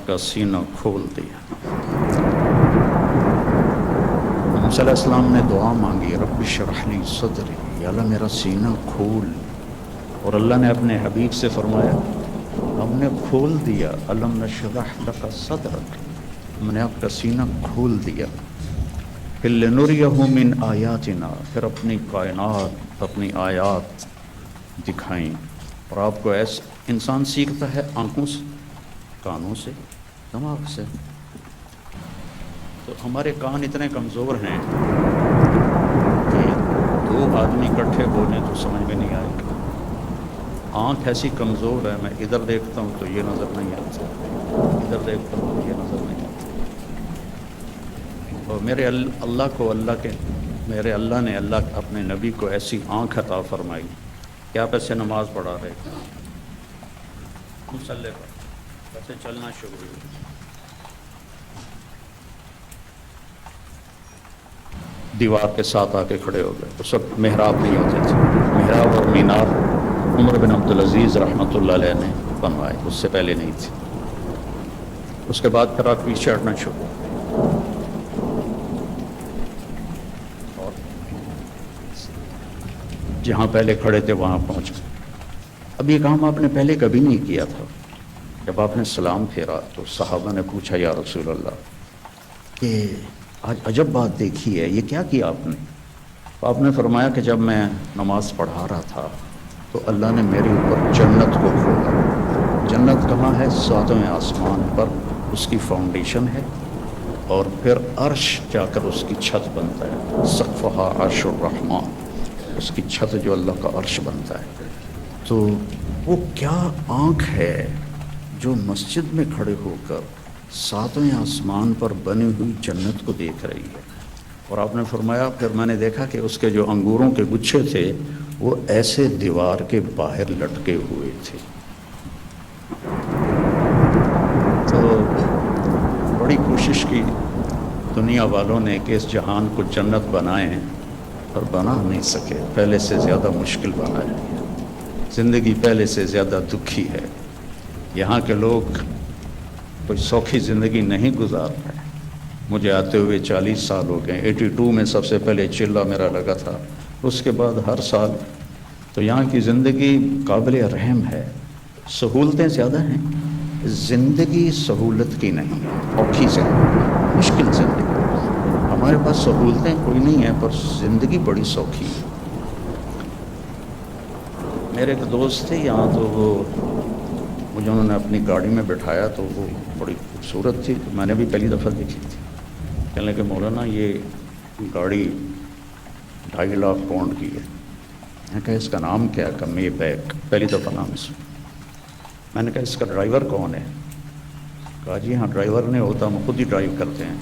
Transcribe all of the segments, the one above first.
کا سینہ کھول دیا۔ موسیٰ علیہ السلام نے دعا مانگی، رب اشرح لی صدری، یا اللہ میرا سینہ کھول، اور اللہ نے اپنے حبیب سے فرمایا ہم نے کھول دیا، الم نشرح لک صدرک، ہم نے آپ کا سینہ کھول دیا۔ پھر لنریہ من آیاتنا، پھر اپنی کائنات، اپنی آیات دکھائیں۔ اور آپ کو ایسا انسان سیکھتا ہے آنکھوں سے، کانوں سے، دماغ سے۔ تو ہمارے کان اتنے کمزور ہیں کہ دو آدمی اکٹھے بولیں تو سمجھ میں نہیں آئے گا۔ آنکھ ایسی کمزور ہے، میں ادھر دیکھتا ہوں تو یہ نظر نہیں آتا، ادھر دیکھتا ہوں تو یہ نظر نہیں آتا۔ اور میرے اللہ نے اپنے نبی کو ایسی آنکھ عطا فرمائی کہ آپ ایسے نماز پڑھا رہے تھے، مصلی پر ایسے چلنا شروع ہوا، دیوار کے ساتھ آ کے کھڑے ہو گئے۔ اس وقت محراب نہیں ہوتے تھے، محراب اور مینار عمر بن عبدالعزیز رحمۃ اللہ علیہ نے بنوائے، اس سے پہلے نہیں تھی۔ اس کے بعد پھر آپ پیچھے ہٹنا شروع، اور جہاں پہلے کھڑے تھے وہاں پہنچ گئے۔ اب یہ کام آپ نے پہلے کبھی نہیں کیا تھا۔ جب آپ نے سلام پھیرا تو صحابہ نے پوچھا یا رسول اللہ کہ آج عجب بات دیکھی ہے، یہ کیا کیا آپ نے؟ تو آپ نے فرمایا کہ جب میں نماز پڑھا رہا تھا تو اللہ نے میرے اوپر جنت کو کھولا۔ جنت کہاں ہے؟ ساتویں آسمان پر، اس کی فاؤنڈیشن ہے، اور پھر عرش جا کر اس کی چھت بنتا ہے، سقفہا عرش الرحمن، اس کی چھت جو اللہ کا عرش بنتا ہے۔ تو وہ کیا آنکھ ہے جو مسجد میں کھڑے ہو کر ساتویں آسمان پر بنی ہوئی جنت کو دیکھ رہی ہے۔ اور آپ نے فرمایا پھر میں نے دیکھا کہ اس کے جو انگوروں کے گچھے تھے وہ ایسے دیوار کے باہر لٹکے ہوئے تھے۔ تو بڑی کوشش کی دنیا والوں نے کہ اس جہان کو جنت بنائیں، اور بنا نہیں سکے، پہلے سے زیادہ مشکل بنایا۔ زندگی پہلے سے زیادہ دکھی ہے۔ یہاں کے لوگ کوئی سوکھی زندگی نہیں گزار رہے۔ مجھے آتے ہوئے 40 سال ہو گئے۔ 82 میں سب سے پہلے چلہ میرا لگا تھا، اس کے بعد ہر سال۔ تو یہاں کی زندگی قابل رحم ہے، سہولتیں زیادہ ہیں، زندگی سہولت کی نہیں ہے، اوکھی زندگی، مشکل زندگی۔ ہمارے پاس سہولتیں کوئی نہیں ہیں پر زندگی بڑی سوکھی ہے۔ میرے ایک دوست تھے یہاں، تو وہ مجھے انہوں نے اپنی گاڑی میں بٹھایا تو وہ بڑی خوبصورت تھی، میں نے بھی پہلی دفعہ دیکھی تھی۔ کہنے کہ مولانا یہ گاڑی 2.5 لاکھ پاؤنڈ کی ہے۔ میں کہا اس کا نام کیا ہے؟ کہ مے بیک، پہلی دفعہ نام سنا۔ میں نے کہا اس کا ڈرائیور کون ہے؟ کہا جی ہاں ڈرائیور نہیں ہوتا، ہم خود ہی ڈرائیو کرتے ہیں۔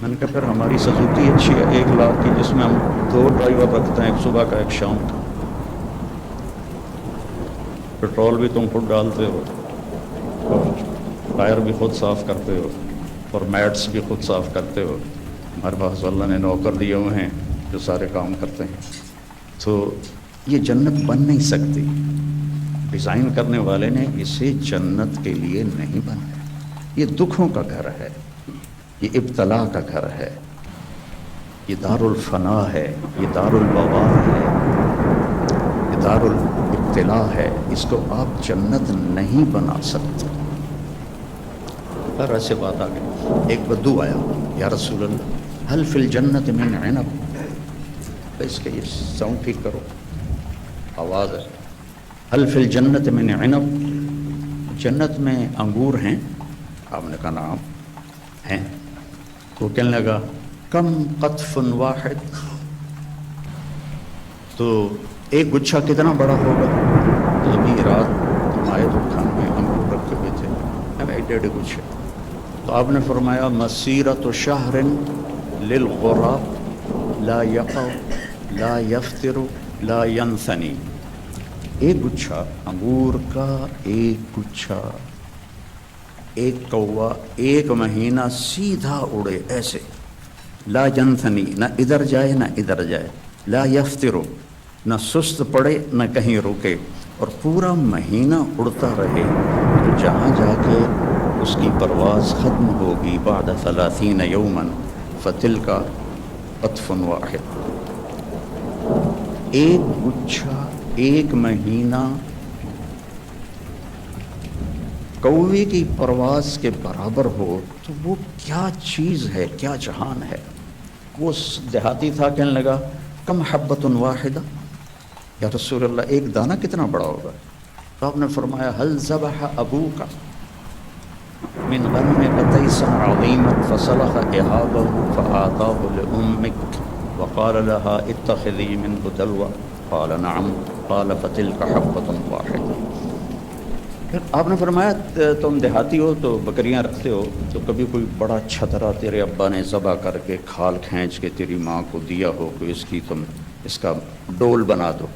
میں نے کہا پھر ہماری سزوکی اچھی ہے 1 لاکھ کی، جس میں ہم 2 ڈرائیور رکھتے ہیں، ایک صبح کا ایک شام کا۔ پیٹرول بھی تم خود ڈالتے ہو، اور ٹائر بھی خود صاف کرتے ہو، اور میٹس بھی خود صاف کرتے ہو۔ ہمارے پاس اللہ نے نوکر دیے ہوئے ہیں جو سارے کام کرتے ہیں۔ تو یہ جنت بن نہیں سکتی، ڈیزائن کرنے والے نے اسے جنت کے لیے نہیں بنایا۔ یہ دکھوں کا گھر ہے، یہ ابتلا کا گھر ہے، یہ دار الفنا ہے، یہ دار البوار ہے، یہ دار الابتلا ہے۔ اس کو آپ جنت نہیں بنا سکتے۔ پر ایسے بات آ گئی، ایک بدو آیا، یا رسول اللہ حل فی الجنت من عنب، اس کے یہ ساؤنڈ ٹھیک کرو، آواز ہے، حل فی الجنت من عنب، جنت میں انگور ہیں؟ آپ نے کہا نعم ہیں۔ تو کہنے لگا کم قطف واحد، تو ایک گچھا کتنا بڑا ہوگا؟ تو ابھی رات ہم آئے تو کھانے میں انگور رکھے ہوئے تھے، ہمیں 1.5 گچھے۔ تو آپ نے فرمایا مسیرۃ شہر للغراب لا یقع لا یفطر لا ینثنی، ایک گچھا انگور کا، ایک گچھا، ایک کوا 1 مہینہ سیدھا اڑے ایسے، لا ینثنی، نہ ادھر جائے نہ ادھر جائے، لا یفطر، نہ سست پڑے نہ کہیں رکے، اور پورا مہینہ اڑتا رہے۔ تو جہاں جا کے اس کی پرواز ختم ہوگی بعد 30 یوما فتلک قطف واحد، ایک گچھا ایک مہینہ کوے کی پرواز کے برابر ہو تو وہ کیا چیز ہے، کیا جہان ہے۔ وہ دیہاتی تھا، کہنے لگا کم حبۃ واحدہ، یا رسول اللہ ایک دانہ کتنا بڑا ہوگا؟ تو آپ نے فرمایا حل ذبح ابوک من غنم قطیسا عظیما فصلح احابہ فآتاہ لأمک وقال لها اتخذی منہ دلوہ قال نعم قال فتلک حبۃ واحدہ۔ پھر آپ نے فرمایا تم دیہاتی ہو تو بکریاں رکھتے ہو، تو کبھی کوئی بڑا چھترا تیرے ابا نے ذبح کر کے کھال کھینچ کے تیری ماں کو دیا ہو کہ اس کی تم اس کا ڈول بنا دو؟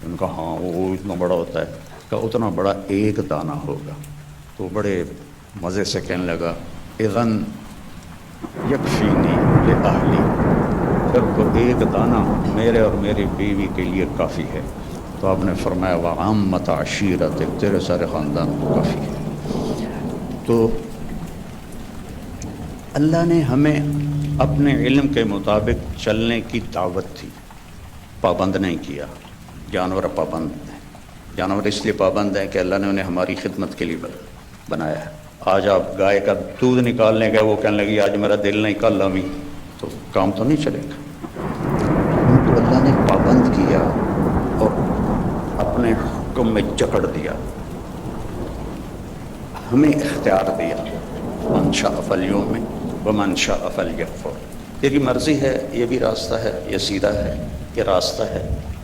ان کا ہاں وہ اتنا بڑا ہوتا ہے، کہ اتنا بڑا ایک دانہ ہوگا۔ تو بڑے مزے سے کہنے لگا اذن یکفینی لأہلی، پھر وہ ایک دانہ میرے اور میری بیوی کے لیے کافی ہے۔ تو آپ نے فرمایا وعامت عشیرت، تیرے سارے خاندان کو کافی ہے۔ تو اللہ نے ہمیں اپنے علم کے مطابق چلنے کی دعوت تھی، پابند نہیں کیا۔ جانور پابند ہیں، جانور اس لیے پابند ہیں کہ اللہ نے انہیں ہماری خدمت کے لیے بنایا ہے۔ آج آپ گائے کا دودھ نکالنے گئے، وہ کہنے لگی آج میرا دل نہیں کل امی، تو کام تو نہیں چلے گا۔ ان کو اللہ نے پابند کیا اور اپنے حکم میں جکڑ دیا، ہمیں اختیار دیا، من شاء فلیؤمن ومن شاء فلیکفر، تیری مرضی ہے، یہ بھی راستہ ہے، یہ سیدھا ہے، یہ راستہ ہے،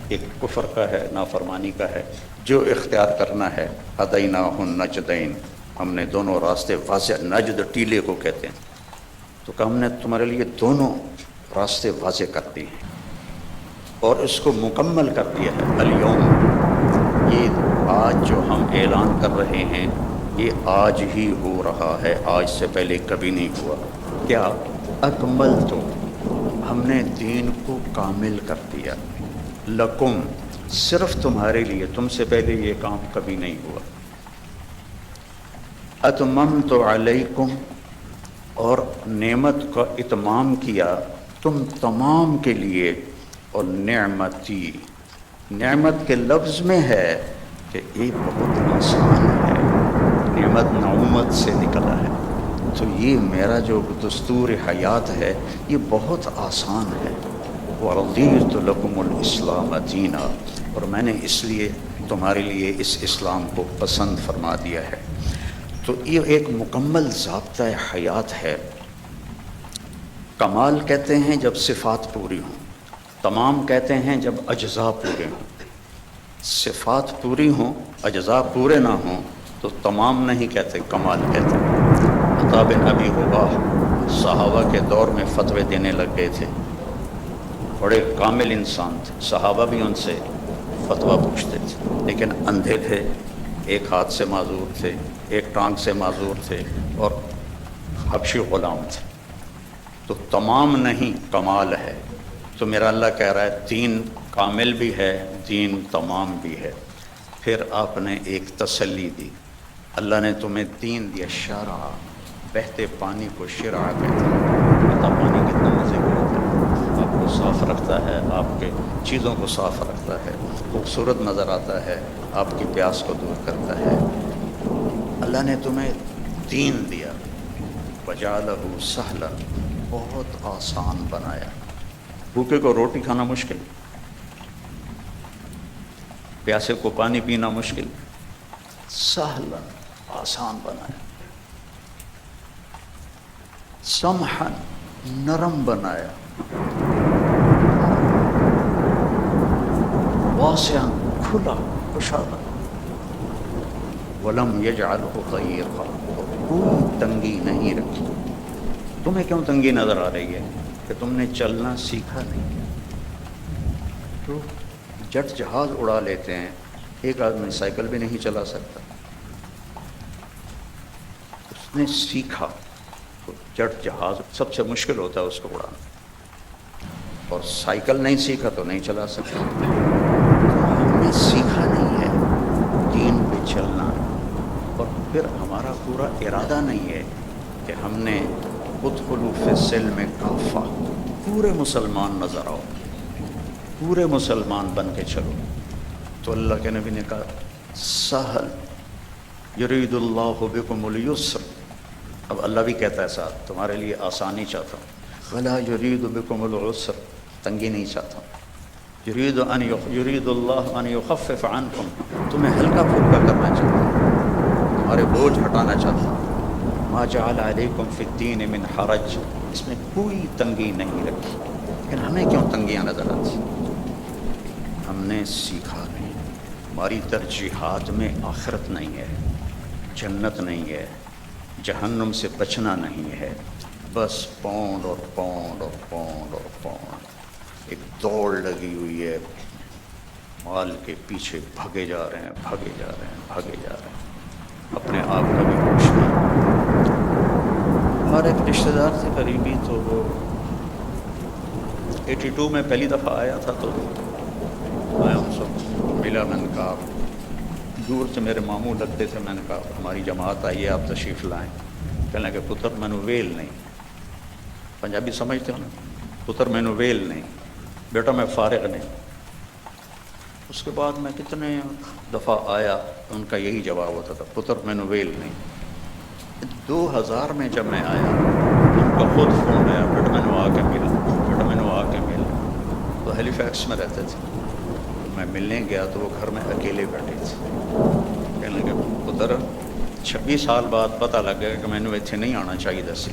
ایک کفر کا ہے، نافرمانی کا ہے، جو اختیار کرنا ہے۔ ہدیناہ النجدین، ہم نے دونوں راستے واضح، نجد ٹیلے کو کہتے ہیں، تو کہ ہم نے تمہارے لیے دونوں راستے واضح کر دیے ہیں اور اس کو مکمل کر دیا ہے۔ الیوم، یہ آج جو ہم اعلان کر رہے ہیں یہ آج ہی ہو رہا ہے، آج سے پہلے کبھی نہیں ہوا۔ کیا؟ اکملت، ہم نے دین کو کامل کر دیا، لکم، صرف تمہارے لیے، تم سے پہلے یہ کام کبھی نہیں ہوا۔ اتممت علیکم، اور نعمت کا اتمام کیا تم تمام کے لیے، اور نعمتی، نعمت کے لفظ میں ہے کہ یہ بہت آسان ہے، نعمت نعومت سے نکلا ہے، تو یہ میرا جو دستور حیات ہے یہ بہت آسان ہے۔ وَرَضِيتُ لَكُمُ الْإِسْلَامَ دِينًا، اور میں نے اس لیے تمہارے لیے اس اسلام کو پسند فرما دیا ہے۔ تو یہ ایک مکمل ضابطہ حیات ہے۔ کمال کہتے ہیں جب صفات پوری ہوں، تمام کہتے ہیں جب اجزاء پورے ہوں۔ صفات پوری ہوں، اجزاء پورے نہ ہوں تو تمام نہیں کہتے، کمال کہتے ہیں۔ عطا بن ابی رباح صحابہ کے دور میں فتوے دینے لگ گئے تھے، بڑے کامل انسان تھے، صحابہ بھی ان سے فتویٰ پوچھتے تھے، لیکن اندھے تھے، ایک ہاتھ سے معذور تھے، ایک ٹانگ سے معذور تھے، اور حبشی غلام تھے، تو تمام نہیں کمال ہے۔ تو میرا اللہ کہہ رہا ہے دین کامل بھی ہے، دین تمام بھی ہے۔ پھر آپ نے ایک تسلی دی، اللہ نے تمہیں دین دیا، شرع، بہتے پانی کو شرع کہتے ہیں۔ بہتا پانی کتنا مزے کا ہوتا ہے، آپ کو صاف رکھتا ہے، آپ کے چیزوں کو صاف رکھتا ہے، خوبصورت نظر آتا ہے، آپ کی پیاس کو دور کرتا ہے۔ اللہ نے تمہیں دین دیا، وجعلہ سہلا، بہت آسان بنایا۔ بھوکے کو روٹی کھانا مشکل، پیاسے کو پانی پینا مشکل، سہلا، آسان بنایا۔ سمحا، نرم بنایا۔ واسعا، کھلا، کشادہ۔ ولم یجعلہ ضیقا، کوئی تنگی نہیں رکھی۔ تمہیں کیوں تنگی نظر آ رہی ہے؟ کہ تم نے چلنا سیکھا نہیں۔ تو جٹ جہاز اڑا لیتے ہیں، ایک آدمی سائیکل بھی نہیں چلا سکتا، اس نے سیکھا۔ تو جٹ جہاز سب سے مشکل ہوتا ہے اس کو اڑانا، اور سائیکل نہیں سیکھا تو نہیں چلا سکتا۔ ہم نے سیکھا نہیں ہے دین پہ چلنا، اور پھر ہمارا پورا ارادہ نہیں ہے کہ ہم نے ادخلوا فی السلم کافہ، پورے مسلمان نظر آؤ، پورے مسلمان بن کے چلو. تو اللہ کے نبی نے کہا سہل، یرید اللہ بکم اليسر. اب اللہ بھی کہتا ہے ساتھ تمہارے لیے آسانی چاہتا ہوں. ولا یرید بکم العسر، تنگی نہیں چاہتا. یرید اللہ ان یخفف عنکم، تمہیں ہلکا پھلکا کرنا چاہتا ہوں، تمہارے بوجھ ہٹانا چاہتا ہوں. ما جعل علیکم فی الدین من حرج، اس میں کوئی تنگی نہیں رکھی. لیکن ہمیں کیوں تنگیاں نظر آتی؟ ہم نے سیکھا نہیں. ہماری ترجیحات میں آخرت نہیں ہے، جنت نہیں ہے، جہنم سے بچنا نہیں ہے. بس پاؤنڈ اور پاؤنڈ اور پاؤنڈ اور پاؤنڈ، ایک دوڑ لگی ہوئی ہے، مال کے پیچھے بھگے جا رہے ہیں، بھگے جا رہے ہیں، بھگے جا رہے ہیں، اپنے آپ کا بھی کچھ نہیں. ہمارے ایک رشتہ دار تھے قریبی، تو وہ 82 میں پہلی دفعہ آیا تھا. تو میں ان سب ملا، میں نے کہا دور سے میرے ماموں لگتے تھے، میں نے کہا ہماری جماعت آئی ہے، آپ تشریف لائیں. کہنے لگے پتر مینو ویل نہیں. پنجابی سمجھتے ہو نا، پتر مینو ویل نہیں، بیٹا میں فارغ نہیں. اس کے بعد میں کتنے دفعہ آیا، ان کا یہی جواب ہوتا تھا، پتر مینو ویل نہیں. 2000 میں جب میں آیا، ان کا خود فون آیا، بیٹا مینو آ کے ملا، بیٹا مینو آ کے ملا. تو ہیلی فیکس میں رہتے تھے. میں ملنے گیا تو وہ گھر میں اکیلے بیٹھے تھے. کہنے لگے پتر 26 سال بعد پتہ لگ گیا کہ میں نے اتنے نہیں آنا چاہیے دسی.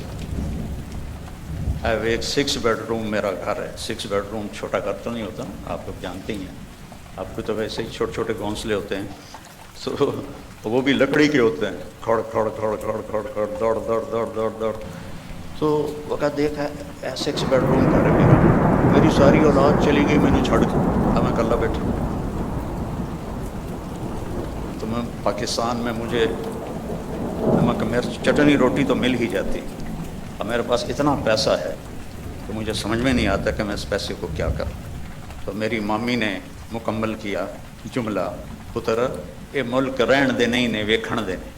ایک 6 بیڈ روم میرا گھر ہے. 6 بیڈ روم چھوٹا گھر تو نہیں ہوتا، آپ لوگ جانتے ہی ہیں. آپ کو تو ویسے ہی چھوٹے چھوٹے گھونسلے ہوتے ہیں، تو وہ بھی لکڑی کے ہوتے ہیں. کھڑ کھڑ کھڑ کھڑ کھڑ کھڑ، دوڑ دوڑ دوڑ دوڑ دوڑ. تو وقت دیکھا 6 بیڈ روم گھر ہے میرا، میری ساری اولاد چلی گئی، میں نے چھڑ کے اب میں اکلا بیٹھا. تو میں پاکستان میں مجھے نمک مرچ چٹنی روٹی تو مل ہی جاتی، اب میرے پاس اتنا پیسہ ہے کہ مجھے سمجھ میں نہیں آتا کہ میں اس پیسے کو کیا کروں. تو میری مامی نے مکمل کیا جملہ، پتر یہ ملک رہن دے نہیں نے ویکھن دے نے،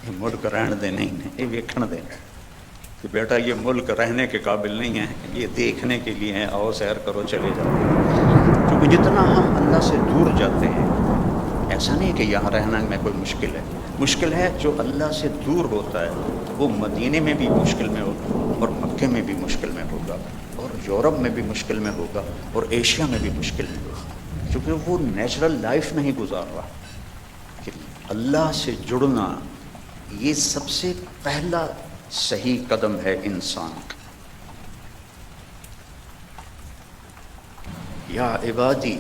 یہ ملک رہن دے نہیں نے یہ ویکھن دے نے. کہ بیٹا یہ ملک رہنے کے قابل نہیں ہے، یہ دیکھنے کے لیے ہیں، آؤ سیر کرو چلے جاؤ. کیونکہ جتنا ہم اللہ سے دور جاتے ہیں، ایسا نہیں کہ یہاں رہنا میں کوئی مشکل ہے. مشکل ہے جو اللہ سے دور ہوتا ہے، وہ مدینے میں بھی مشکل میں ہوگا، اور مکے میں بھی مشکل میں ہوگا، اور یورپ میں بھی مشکل میں ہوگا، اور ایشیا میں بھی مشکل میں ہوگا. کیونکہ وہ نیچرل لائف نہیں گزار رہا. کہ اللہ سے جڑنا یہ سب سے پہلا صحیح قدم ہے انسان کا. یا عبادی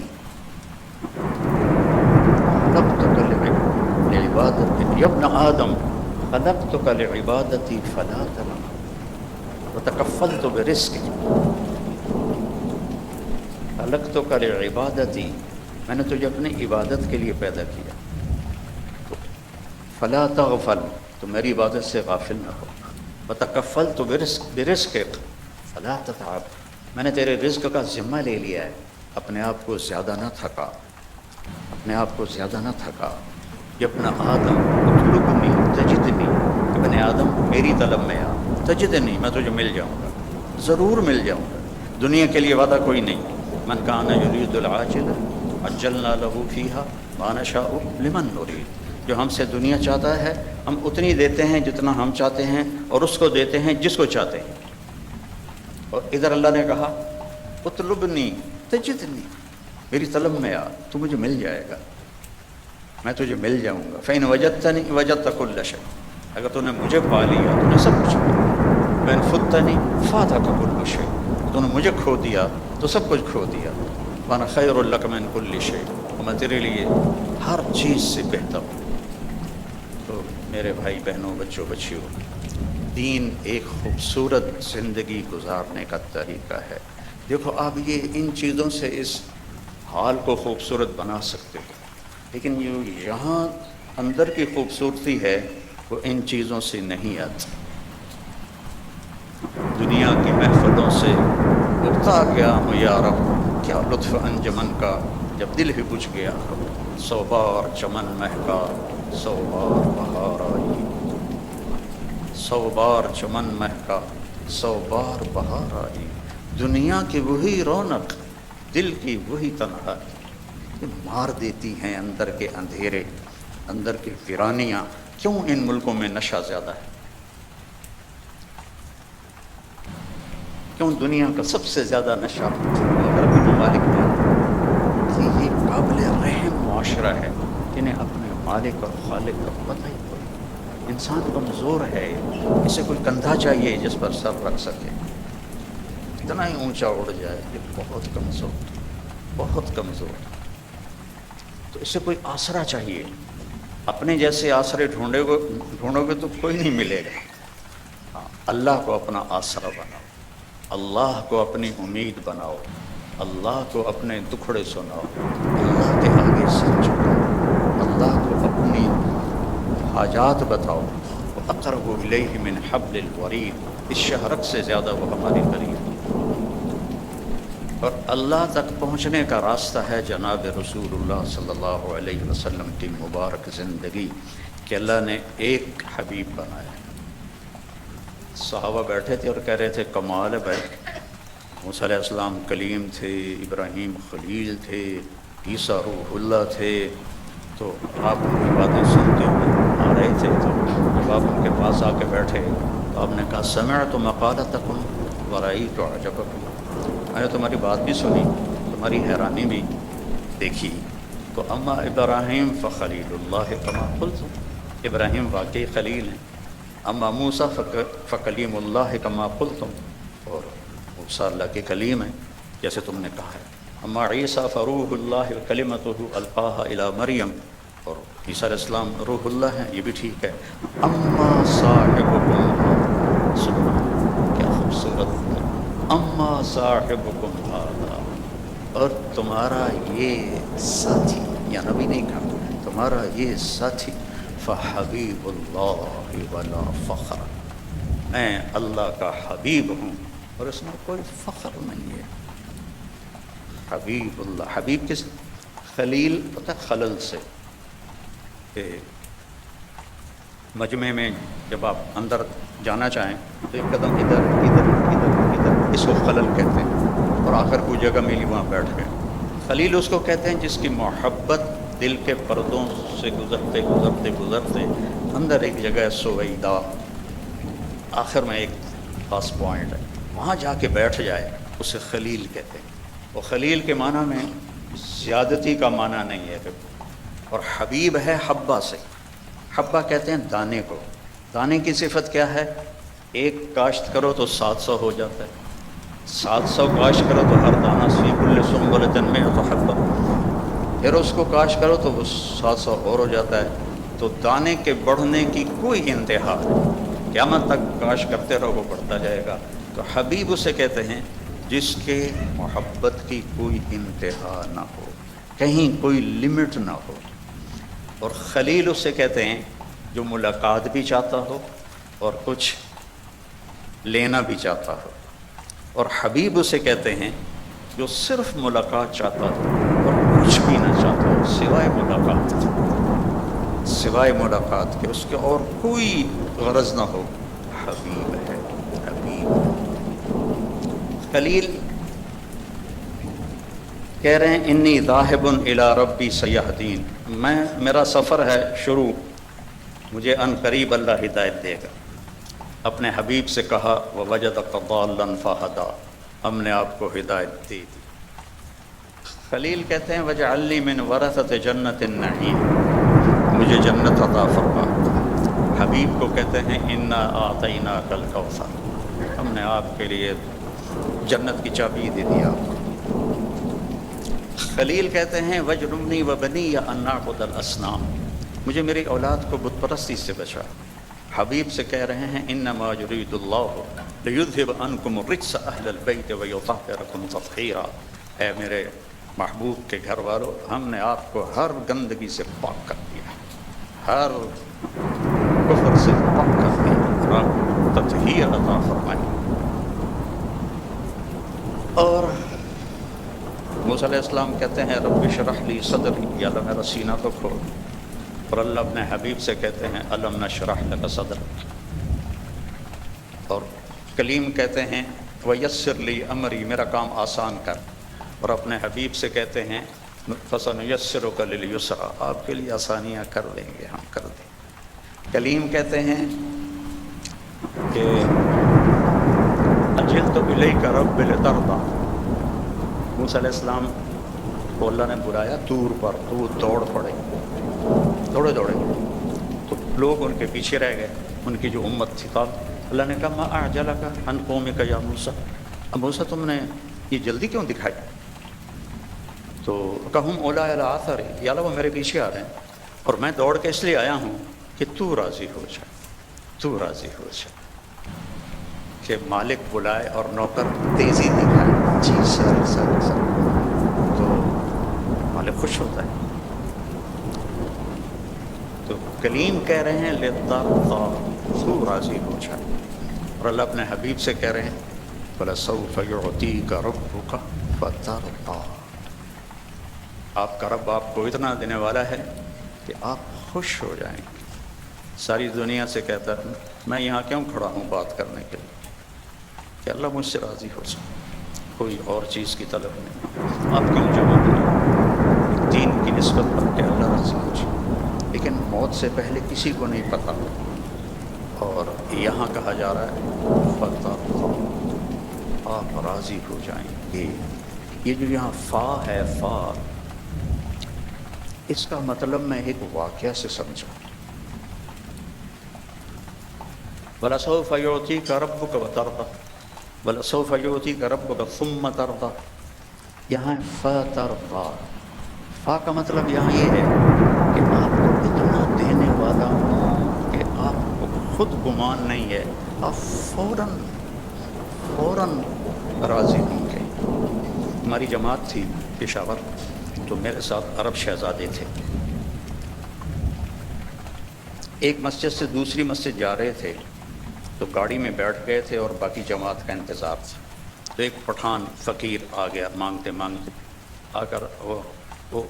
یا ابن آدم خلقتک لعبادتی فلا تنم وتکفلت برزقک. خلقتک لعبادتی، میں نے تجھے اپنی عبادت کے لیے پیدا کیا. فلا تغفل، تو میری عبادت سے غافل نہ ہو. وتکفلت برزقک فلا تتعب، میں نے تیرے رزق کا ذمہ لے لیا ہے، اپنے آپ کو زیادہ نہ تھکا، اپنے آپ کو زیادہ نہ تھکا. ابن آدم اطلبنی تجدنی، ابن آدم میری طلب میں آ، تجدنی میں تجھے مل جاؤں گا، ضرور مل جاؤں گا. دنیا کے لیے وعدہ کوئی نہیں. من کان یرید العاجل عجلنا له فیها ما نشاء لمن نرید. جو ہم سے دنیا چاہتا ہے ہم اتنی دیتے ہیں جتنا ہم چاہتے ہیں، اور اس کو دیتے ہیں جس کو چاہتے ہیں. اور ادھر اللہ نے کہا اطلبنی تجدنی، میری طلب میں آ، تو مجھے مل جائے گا، میں تجھے مل جاؤں گا. فإن وجدتنی وجدت کل شیء، اگر تو نے مجھے پا لیا تو نے سب کچھ پا. وإن فتنی فاتک کل شیء، تو نے مجھے کھو دیا تو سب کچھ کھو دیا. وأنا خیر لک من کل شیء، اور میں تیرے لیے ہر چیز سے بہتر ہوں. تو میرے بھائی بہنوں، بچوں بچیوں، دین ایک خوبصورت زندگی گزارنے کا طریقہ ہے. دیکھو آپ یہ ان چیزوں سے اس حال کو خوبصورت بنا سکتے ہو، لیکن جو یہاں اندر کی خوبصورتی ہے وہ ان چیزوں سے نہیں آتی. دنیا کی محفلوں سے اگتا گیا ہوں یا رب، کیا لطف انجمن کا جب دل ہی بجھ گیا. 100 بار چمن مہکا سو بار بہار آئی، سو بار چمن مہکا، سو بار بہار آئی، دنیا کی وہی رونق، دل کی وہی تنہائی، یہ مار دیتی ہیں اندر کے اندھیرے، اندر کی ویرانیاں۔ کیوں ان ملکوں میں نشہ زیادہ ہے؟ کیوں دنیا کا سب سے زیادہ نشہ مغربی ممالک میں؟ یہ قابل رحم معاشرہ ہے، انہیں اپنے مالک اور خالق کا پتہ ہی کوئی۔ انسان کمزور ہے، اسے کوئی کندھا چاہیے جس پر سر رکھ سکے، اتنا ہی اونچا اڑ جائے، یہ بہت کمزور، بہت کمزور۔ تو اسے کوئی آسرا چاہیے، اپنے جیسے آسرے ڈھونڈو گے تو کوئی نہیں ملے گا۔ ہاں، اللہ کو اپنا آسرا بناؤ، اللہ کو اپنی امید بناؤ، اللہ کو اپنے دکھڑے سناؤ، اللہ کے آگے سر جھکاؤ، اللہ کو اپنی حاجات بتاؤ۔ وَأَقْرَبُ إِلَيْهِ مِنْ حَبْلِ الْوَرِيدِ، اس شہرک سے زیادہ وہ ہماری قریب ہے۔ اور اللہ تک پہنچنے کا راستہ ہے جناب رسول اللہ صلی اللہ علیہ وسلم کی مبارک زندگی، کہ اللہ نے ایک حبیب بنایا۔ صحابہ بیٹھے تھے اور کہہ رہے تھے کمال ہے بھائی، موسیٰ علیہ السلام کلیم تھے، ابراہیم خلیل تھے، عیسیٰ روح اللہ تھے، تو آپ ان کی باتیں سنتے ہوئے آ رہے تھے، تو جب آپ ان کے پاس آ کے بیٹھے تو آپ نے کہا سمعت مقالتکم ورأیت عجبکم، میں نے تمہاری بات بھی سنی، تمہاری حیرانی بھی دیکھی۔ تو اما ابراہیم فخلیل اللہ کما قلتم، ابراہیم واقعی خلیل ہیں۔ اما موسیٰ فکلیم اللہ کما قلتم، اور موسیٰ اللہ کے کلیم ہیں جیسے تم نے کہا ہے۔ اما عیسیٰ فروح اللہ کلمتہ القاہا الی مریم، اور عیسیٰ علیہ السلام روح اللہ ہیں، یہ بھی ٹھیک ہے۔ اما صاحبکم، کیا خوبصورت، اما صاحبکم ھذا، اور تمہارا یہ ساتھی، یا نبی نہیں کہا، تمہارا یہ ساتھی، فحبیب اللہ ولا فخر، میں اللہ کا حبیب ہوں اور اس میں کوئی فخر نہیں ہے۔ حبیب اللہ، حبیب کس؟ خلیل پتہ خلل سے، کہ مجمع میں جب آپ اندر جانا چاہیں تو ایک قدم ادھر ادھر ادھر ادھر، اس کو خلل کہتے ہیں، اور آخر کوئی جگہ ملی وہاں بیٹھ گئے۔ خلیل اس کو کہتے ہیں جس کی محبت دل کے پردوں سے گزرتے گزرتے گزرتے اندر ایک جگہ ہے سویدہ، آخر میں ایک خاص پوائنٹ ہے، وہاں جا کے بیٹھ جائے، اسے خلیل کہتے ہیں۔ اور خلیل کے معنی میں زیادتی کا معنی نہیں ہے، اور حبیب ہے حبہ سے، حبہ کہتے ہیں دانے کو۔ دانے کی صفت کیا ہے؟ ایک کاشت کرو تو 700 ہو جاتا ہے، 700 کاشت کرو تو ہر دانہ فی کل سنبلۃ مئۃ حبہ، پھر اس کو کاشت کرو تو وہ 700 اور ہو جاتا ہے۔ تو دانے کے بڑھنے کی کوئی انتہا نہیں، قیامت تک کاشت کرتے رہو وہ بڑھتا جائے گا۔ تو حبیب اسے کہتے ہیں جس کے محبت کی کوئی انتہا نہ ہو، کہیں کوئی لمٹ نہ ہو۔ اور خلیل اسے کہتے ہیں جو ملاقات بھی چاہتا ہو اور کچھ لینا بھی چاہتا ہو، اور حبیب اسے کہتے ہیں جو صرف ملاقات چاہتا ہو اور کچھ بھی نہ چاہتا ہو سوائے ملاقات، سوائے ملاقات کے، اس کے اور کوئی غرض نہ ہو، حبیب ہے، حبیب ہے۔ خلیل کہہ رہے ہیں انی ذاہب الی ربی سیہدین، میرا سفر ہے شروع، مجھے ان قریب اللہ ہدایت دے گا۔ اپنے حبیب سے کہا ووجدک ضالا فہدی، ہم نے آپ کو ہدایت دے دی۔ خلیل کہتے ہیں وجعل لی من ورثۃ جنت النعیم، مجھے جنت عطا فرما۔ حبیب کو کہتے ہیں انا اعطیناک الکوثر، ہم نے آپ کے لیے جنت کی چابی دے دی آپ کو۔ خلیل کہتے ہیں وجنبنی وبنی ان نعبد الاصنام، مجھے میری اولاد کو بت پرستی سے بچا۔ حبیب سے کہہ رہے ہیں انما یرید اللہ لیذھب عنکم الرجس اہل البیت ویطہرکم تطہیرا، اے میرے محبوب کے گھر والوں، ہم نے آپ کو ہر گندگی سے پاک کر دیا، ہر کفر سے پاک کر دیا، اور آپ تطہیر عطا فرمائی۔ اور موسیٰ علیہ السلام کہتے ہیں رب اشرح لی صدری، یا اللہ میرا سینہ تو کھول۔ اور اللہ اپنے حبیب سے کہتے ہیں الم نشرح لک صدرک، اور کلیم کہتے ہیں ویسر لی امری، میرا کام آسان کر، اور اپنے حبیب سے کہتے ہیں فسنیسرک للیسرا، آپ کے لیے آسانیاں کر دیں گے، ہم کر دیں گے۔ کلیم کہتے ہیں کہ اجلت الیک رب لترضی، موسیٰ علیہ السلام کو اللہ نے بلایا طور پر، تو وہ دوڑ پڑے، دوڑے تو لوگ ان کے پیچھے رہ گئے، ان کی جو امت تھی۔ قال، اللہ نے کہا ما اعجلک عن قومک یا موسیٰ، اب موسیٰ تم نے یہ جلدی کیوں دکھائی؟ تو کہم اولیٰ علی آثاری، یا اللہ وہ میرے پیچھے آ رہے ہیں، اور میں دوڑ کے اس لیے آیا ہوں کہ تو راضی ہو جائے، تو راضی ہو جائے، کہ مالک بلائے اور نوکر تیزی دکھائے، جی سر، تو مالک خوش ہوتا ہے۔ تو کلیم کہہ رہے ہیں لترضی، تو راضی ہو جائے، اور اللہ اپنے حبیب سے کہہ رہے ہیں وَلَسَوْفَ يُعْطِيكَ رَبُّكَ فَتَرْضَىٰ، آپ کا رب آپ کو اتنا دینے والا ہے کہ آپ خوش ہو جائیں گے۔ ساری دنیا سے کہتا ہے میں یہاں کیوں کھڑا ہوں بات کرنے کے لیے، کہ اللہ مجھ سے راضی ہو جائے، کوئی اور چیز کی طلب نہیں، آپ کیوں جمع نہیں، دین کی نسبت پر کہ اللہ راضی ہو جائے۔ لیکن موت سے پہلے کسی کو نہیں پتہ، اور یہاں کہا جا رہا ہے فترضیٰ، آپ راضی ہو جائیں گے۔ یہ جو یہاں فا ہے، فا، اس کا مطلب میں ایک واقعہ سے سمجھا۔ وَلَسَوْفَ يُعْطِيكَ رَبُّكَ وَتَرْضَىٰ، وَلَسَوْفَ يُعْطِيكَ رَبُّكَ ثُمَّ تَرْضَىٰ، یہاں فترضیٰ، فا کا مطلب یہاں یہ ہے کہ آپ کو اتنا دینے والا ہوں کہ آپ کو خود گمان نہیں ہے، آپ فوراً راضی ہوں گے۔ ہماری جماعت تھی پشاور، تو میرے ساتھ عرب شہزادے تھے، ایک مسجد سے دوسری مسجد جا رہے تھے، تو گاڑی میں بیٹھ گئے تھے اور باقی جماعت کا انتظار تھا، تو ایک پٹھان فقیر آ گیا، مانگتے آ کر وہ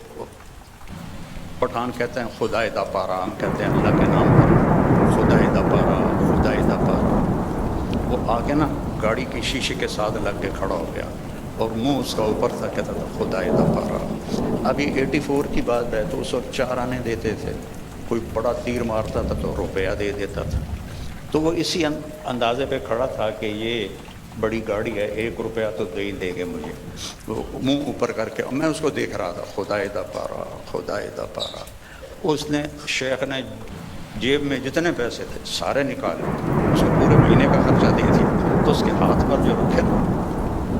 پٹھان کہتے ہیں خدائے دا پارا، ہم کہتے ہیں اللہ کے نام پر خدائے دا پارا، خدائے دا پارا۔ وہ آگے نا گاڑی کی شیشے کے ساتھ لگ کے کھڑا ہو گیا، اور منہ اس کا اوپر تھا، کہتا تھا خدائے دا پارا۔ ابھی 84 کی بات ہے، تو اس وقت 4 آنے دیتے تھے، کوئی بڑا تیر مارتا تھا تو روپیہ دے دیتا تھا، تو وہ اسی اندازے پہ کھڑا تھا کہ یہ بڑی گاڑی ہے، 1 روپیہ تو دے ہی دے گے مجھے۔ وہ منہ اوپر کر کے میں اس کو دیکھ رہا تھا، خدائے دا پارا، خدائے دا پارا۔ اس نے، شیخ نے جیب میں جتنے پیسے تھے سارے نکالے، اس کو پورے مہینے کا خرچہ دے دیا، تو اس کے ہاتھ پر جو رکھے نا،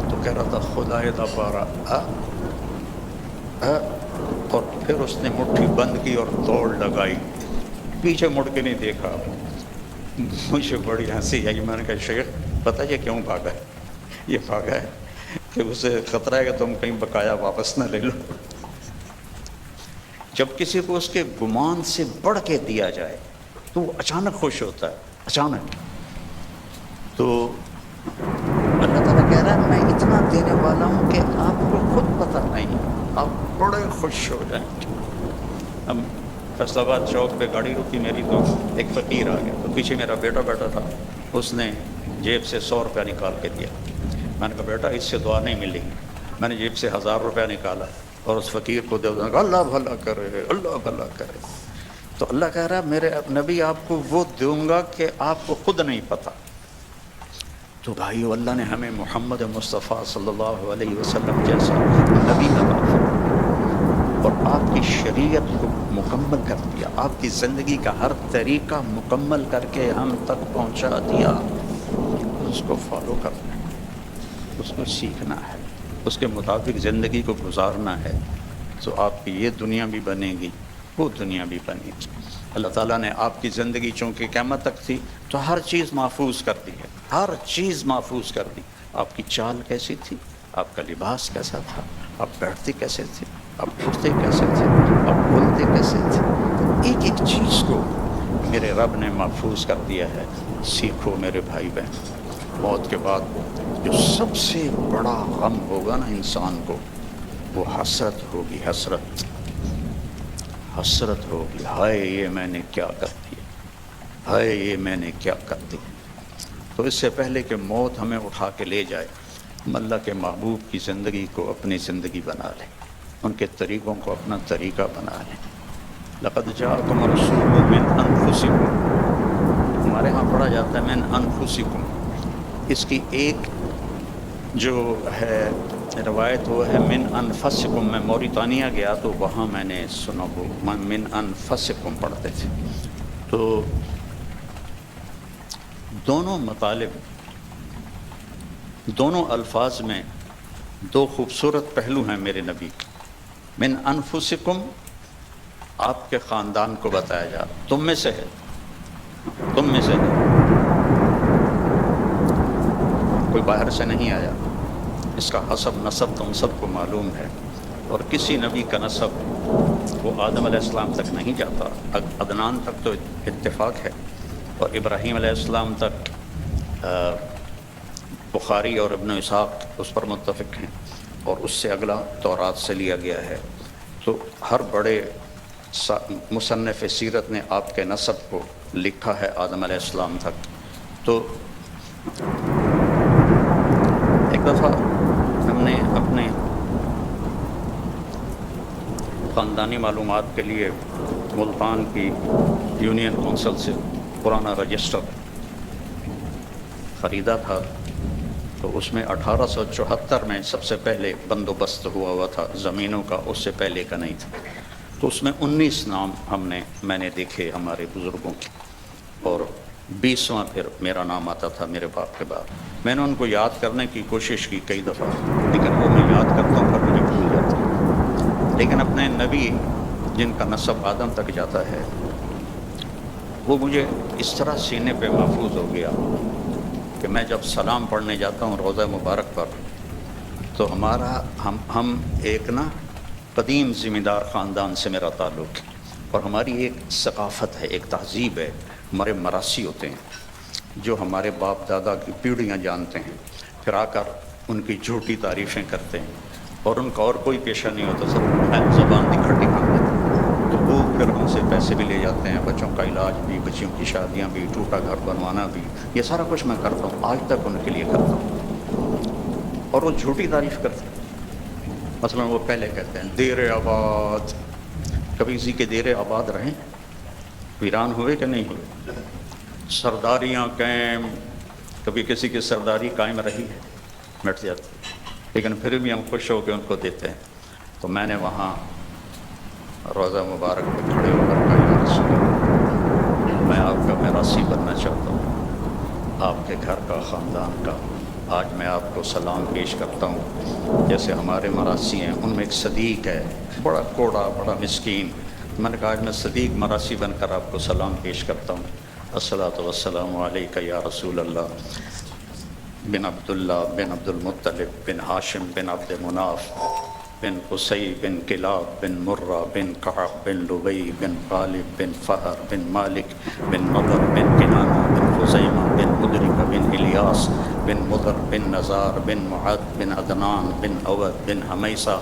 تو کہہ رہا تھا خدائے دا پارا، اور پھر اس نے مٹھی بند کی اور دوڑ لگائی، پیچھے مڑ کے نہیں دیکھا۔ مجھے بڑی ہنسی آئی، میں نے کہا شیخ پتہ یہ کیوں بھاگا ہے؟ یہ بھاگا ہے کہ اسے خطرہ ہے کہ تم کہیں بقایا واپس نہ لے لو۔ جب کسی کو اس کے گمان سے بڑھ کے دیا جائے تو وہ اچانک خوش ہوتا ہے، اچانک۔ تو اللہ تعالیٰ کہہ رہا ہے میں اتنا دینے والا ہوں کہ آپ کو خود پتہ نہیں، آپ بڑے خوش ہو جائیں گے۔ ہم فیصل آباد چوک پہ گاڑی رکی میری، تو ایک فقیر آ گیا، تو پیچھے میرا بیٹا بیٹھا تھا، اس نے جیب سے 100 روپیہ نکال کے دیا۔ میں نے کہا بیٹا اس سے دعا نہیں ملے گی۔ میں نے جیب سے 1000 روپیہ نکالا اور اس فقیر کو دے دیا، اللہ بھلا کرے، اللہ بھلا کرے۔ تو اللہ کہہ رہا ہے میرے نبی آپ کو وہ دوں گا کہ آپ کو خود نہیں پتہ۔ تو بھائیو، اللہ نے ہمیں محمد مصطفیٰ صلی اللہ علیہ وسلم جیسا نبی عطا فرمایا اور آپ کی شریعت کو مکمل کر دیا، آپ کی زندگی کا ہر طریقہ مکمل کر کے ہم تک پہنچا دیا۔ اس کو فالو کرنا ہے، اس کو سیکھنا ہے، اس کے مطابق زندگی کو گزارنا ہے، تو آپ کی یہ دنیا بھی بنے گی، وہ دنیا بھی بنے گی۔ اللہ تعالیٰ نے آپ کی زندگی چونکہ قیامت تک تھی تو ہر چیز محفوظ کر دی ہے، ہر چیز محفوظ کر دی۔ آپ کی چال کیسی تھی، آپ کا لباس کیسا تھا، آپ بیٹھتے کیسے تھے، آپ اٹھتے کیسے تھے، آپ بولتے کیسے تھے، ایک ایک چیز کو میرے رب نے محفوظ کر دیا ہے۔ سیکھو میرے بھائی بہن، موت کے بعد جو سب سے بڑا غم ہوگا نا انسان کو، وہ حسرت ہوگی، حسرت، حسرت ہوگی، ہائے یہ میں نے کیا کر دیا، ہائے یہ میں نے کیا کر دیا۔ تو اس سے پہلے کہ موت ہمیں اٹھا کے لے جائے، ہم اللہ کے محبوب کی زندگی کو اپنی زندگی بنا لیں، ان کے طریقوں کو اپنا طریقہ بنا لیں۔ لقد جاءکم رسول من انفسکم، ہمارے ہاں پڑھا جاتا ہے من انفسکم، اس کی ایک جو ہے روایت وہ ہے من انفسکم۔ میں موریتانیہ گیا تو وہاں میں نے سنا وہ من انفسکم پڑھتے تھے۔ تو دونوں مطالب، دونوں الفاظ میں دو خوبصورت پہلو ہیں میرے نبی کے۔ من انفسکم آپ کے خاندان کو بتایا جا رہا، تم میں سے ہے، تم میں سے ہے، کوئی باہر سے نہیں آیا، اس کا حسب نسب تم سب کو معلوم ہے، اور کسی نبی کا نسب وہ آدم علیہ السلام تک نہیں جاتا، عدنان تک تو اتفاق ہے، اور ابراہیم علیہ السلام تک بخاری اور ابن اسحاق اس پر متفق ہیں، اور اس سے اگلا تورات سے لیا گیا ہے۔ تو ہر بڑے مصنف سیرت نے آپ کے نسب کو لکھا ہے آدم علیہ السلام تک۔ تو ایک دفعہ ہم نے اپنے خاندانی معلومات کے لیے ملتان کی یونین کونسل سے پرانا رجسٹر خریدا تھا، تو اس میں 1874 میں سب سے پہلے بندوبست ہوا تھا زمینوں کا، اس سے پہلے کا نہیں تھا۔ تو اس میں 19 نام میں نے دیکھے ہمارے بزرگوں کے، اور 20واں پھر میرا نام آتا تھا میرے باپ کے بعد۔ میں نے ان کو یاد کرنے کی کوشش کی کئی دفعہ، لیکن وہ میں یاد کرتا ہوں پر مجھے بھول جاتا ہے۔ لیکن اپنے نبی جن کا نسب آدم تک جاتا ہے، وہ مجھے اس طرح سینے پہ محفوظ ہو گیا کہ میں جب سلام پڑھنے جاتا ہوں روضہ مبارک پر، تو ہم ایک قدیم ذمہ دار خاندان سے میرا تعلق ہے، اور ہماری ایک ثقافت ہے، ایک تہذیب ہے، ہمارے مراسی ہوتے ہیں جو ہمارے باپ دادا کی پیڑھیاں جانتے ہیں، پھر آ کر ان کی جھوٹی تعریفیں کرتے ہیں، اور ان کا اور کوئی پیشہ نہیں ہوتا، سب زبان کی کھٹی کر دیتے ہیں۔ تو وہ پھر ہم سے پیسے بھی لے جاتے ہیں، بچوں کا علاج بھی، بچیوں کی شادیاں بھی، ٹوٹا گھر بنوانا بھی، یہ سارا کچھ میں کرتا ہوں، آج تک ان کے لیے کرتا ہوں، اور وہ جھوٹی تعریف کرتے ہیں۔ مثلا وہ پہلے کہتے ہیں دیر آباد، کبھی کسی کے دیر آباد رہیں، ویران ہوئے کہ نہیں ہوئے؟ سرداریاں قائم، کبھی کسی کی سرداری قائم رہی ہے؟ مٹ جاتی، لیکن پھر بھی ہم خوش ہو کے ان کو دیتے ہیں۔ تو میں نے وہاں روضہ مبارک پہ کھڑے ہو کر کہا، یا رسول اللہ، میں آپ کا میراثی بننا چاہتا ہوں، آپ کے گھر کا، خاندان کا۔ آج میں آپ کو سلام پیش کرتا ہوں، جیسے ہمارے مراسی ہیں، ان میں ایک صدیق ہے، بڑا کوڑا، بڑا مسکین۔ میں نے کہا آج میں صدیق مراسی بن کر آپ کو سلام پیش کرتا ہوں، الصلاۃ والسلام علیک یا رسول اللہ، بن عبداللہ بن عبد المطلب بن ہاشم بن عبد مناف بن قصی بن کلاب بن مرہ بن کعب بن لبی بن غالب بن فہر بن مالک بن نضر بن کنانہ بن خزیمہ بن مدرک بن الیاس بن مضر بن نزار بن معد بن عدنان بن عود بن حمیسہ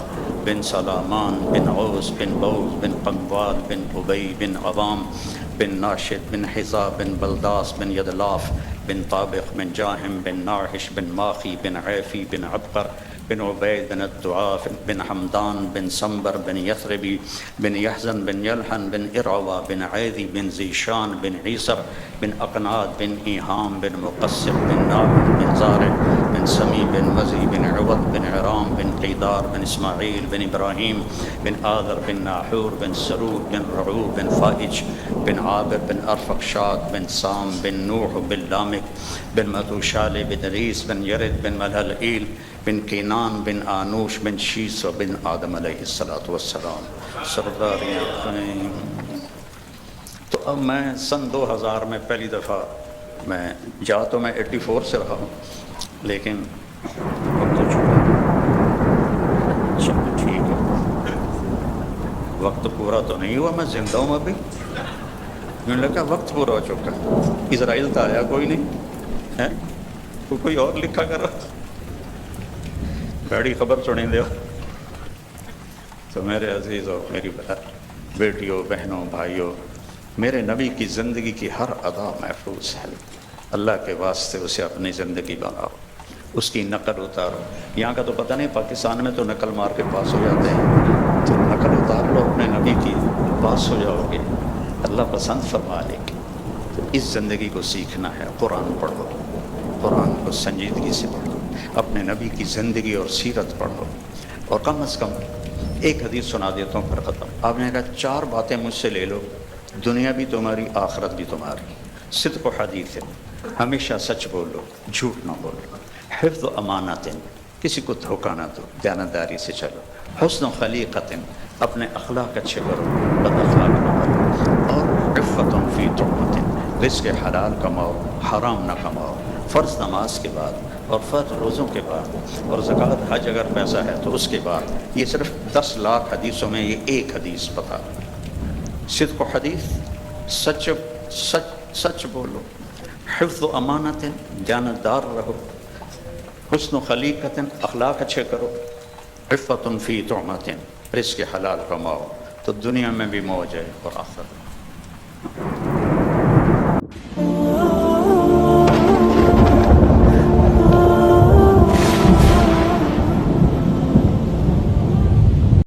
بن سلامان بن عوس بن بوز بن قنوال بن ابی بن عوام بن ناشد بن حزا بن بلداس بن یدلاف بن طابق بن جاہم بن ناحش بن ماخی بن عیفی بن عبقر بن عبید بن الدعاف بن حمدان بن سنبر بن یثربی بن یحزن بن یلحن بن ارعوہ بن عیدی بن زیشان بن عیسر بن اقناد بن ایہام بن مقصب بن نابن بن زارع بن سمی بن مزی بن عوض بن عرام بن قیدار بن اسماعیل بن ابراہیم بن آذر بن ناحور بن سرود بن رعوب بن فائج بن عابر بن ارفقشاد بن سام بن نوح بن لامک بن متوشال بن ریس بن یرد بن ملحلئیل بن کینان بن آنوش بن شیس و بن آدم علیہ السلام، سرداریاں قائم۔ تو اب میں سن 2000 میں پہلی دفعہ میں تو میں 84 سے رہا ہوں، لیکن وقت ہو چکا ہے، چلو ٹھیک ہے، وقت پورا تو نہیں ہوا، میں زندہ ہوں ابھی، مجھے لگا وقت پورا ہو چکا ہے۔ اسرائیل تو آیا کوئی نہیں ہے، کوئی اور لکھا کر رہا، بڑی خبر سنیں دے۔ تو میرے عزیز اور میری بات، بیٹیوں بہنوں بھائیوں، میرے نبی کی زندگی کی ہر ادا محفوظ ہے، اللہ کے واسطے اسے اپنی زندگی بناؤ، اس کی نقل اتارو۔ یہاں کا تو پتہ نہیں، پاکستان میں تو نقل مار کے پاس ہو جاتے ہیں، تو نقل اتار لو اپنے نبی کی، پاس ہو جاؤ گے، اللہ پسند فرما لے گی۔ تو اس زندگی کو سیکھنا ہے، قرآن پڑھو، قرآن کو سنجیدگی سے پڑھو، اپنے نبی کی زندگی اور سیرت پڑھو، اور کم از کم ایک حدیث سنا دیتا ہوں پھر ختم۔ آپ نے کہا 4 باتیں مجھ سے لے لو، دنیا بھی تمہاری آخرت بھی تمہاری۔ صدق و حدیث، ہمیشہ سچ بولو، جھوٹ نہ بولو۔ حفظ و امانت، کسی کو دھوکہ نہ دو، دیانتداری سے چلو۔ حسن و خلیقت، اپنے اخلاق اچھے کرو، بد اخلاق نہ کرو۔ اور عفت فی طعمت، رزق حلال کماؤ، حرام نہ کماؤ۔ فرض نماز کے بعد اور فرض روزوں کے بعد اور زکوٰۃ حج اگر پیسہ ہے تو اس کے بعد، یہ صرف 10 لاکھ حدیثوں میں یہ ایک حدیث بتا۔ صدق و حدیث، سچ بولو۔ حفظ و امانت، دیانتدار رہو۔ حسن و خلیقت، اخلاق اچھے کرو۔ عفت فی طعمت، رزق حلال کماؤ تو دنیا میں بھی موج ہے اور آخرت میں۔